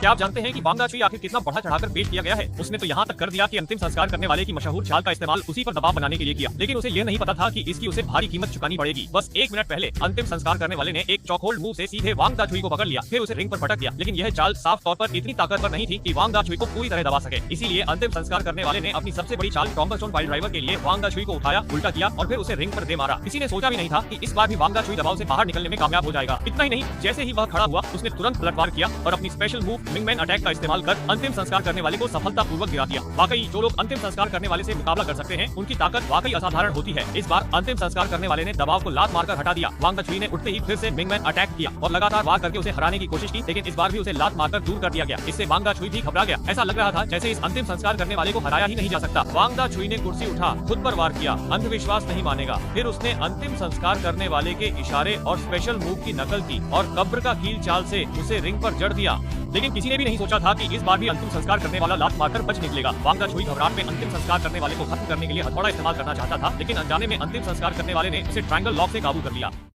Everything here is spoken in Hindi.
क्या आप जानते हैं कि वांगा छुई आखिर कितना बढ़ा चढ़ाकर पेश किया गया है? उसने तो यहाँ तक कर दिया कि अंतिम संस्कार करने वाले की मशहूर चाल का इस्तेमाल उसी पर दबाव बनाने के लिए किया, लेकिन उसे ये नहीं पता था कि इसकी उसे भारी कीमत चुकानी पड़ेगी। बस 1 मिनट पहले अंतिम संस्कार करने वाले ने एक चौकोल मुंह से सीधे वांग दा छुई को पकड़ लिया, फिर उसे रिंग पर पटक दिया। लेकिन यह चाल साफ तौर पर इतनी ताकतवर नहीं थी कि वांग दा छुई को पूरी तरह दबा सके। इसीलिए अंतिम संस्कार करने वाले ने अपनी सबसे बड़ी चाल टोंगाचोन पाइल ड्राइवर के लिए वांग दा छुई को उठाया, उल्टा किया और फिर उसे रिंग पर दे मारा। किसी ने सोचा भी नहीं था कि इस बार भी वांग दा छुई दबाव से बाहर निकलने में कामयाब हो जाएगा। इतना ही नहीं, जैसे ही वह खड़ा हुआ उसने तुरंत पलटवार किया और अपनी स्पेशल मूव विंगमैन अटैक का इस्तेमाल कर अंतिम संस्कार करने वाले को सफलतापूर्वक गिरा दिया। वाकई जो लोग अंतिम संस्कार करने वाले से मुकाबला कर सकते हैं उनकी ताकत वाकई असाधारण होती है। इस बार अंतिम संस्कार करने वाले ने दबाव को लात मारकर हटा दिया। वांग दा छुई ने उठते ही फिर से विंगमैन अटैक किया और लगातार वार करके उसे हराने की कोशिश की, लेकिन इस बार भी उसे लात मारकर दूर कर दिया गया। इससे वांग दा छुई भी घबरा गया। ऐसा लग रहा था जैसे इस अंतिम संस्कार करने वाले को हराया ही नहीं जा सकता। वांग दा छुई ने कुर्सी उठा, खुद पर वार किया, अंधविश्वास नहीं मानेगा। फिर उसने अंतिम संस्कार करने वाले के इशारे और स्पेशल मूव की नकल की और कब्र का कील चाल से उसे रिंग पर जड़ दिया। लेकिन किसी ने भी नहीं सोचा था कि इस बार भी अंतिम संस्कार करने वाला लात मारकर बच निकलेगा। वांग दा छुई घबराहट में अंतिम संस्कार करने वाले को खत्म करने के लिए हथौड़ा इस्तेमाल करना चाहता था, लेकिन अनजाने में अंतिम संस्कार करने वाले ने उसे ट्रायंगल लॉक से काबू कर लिया।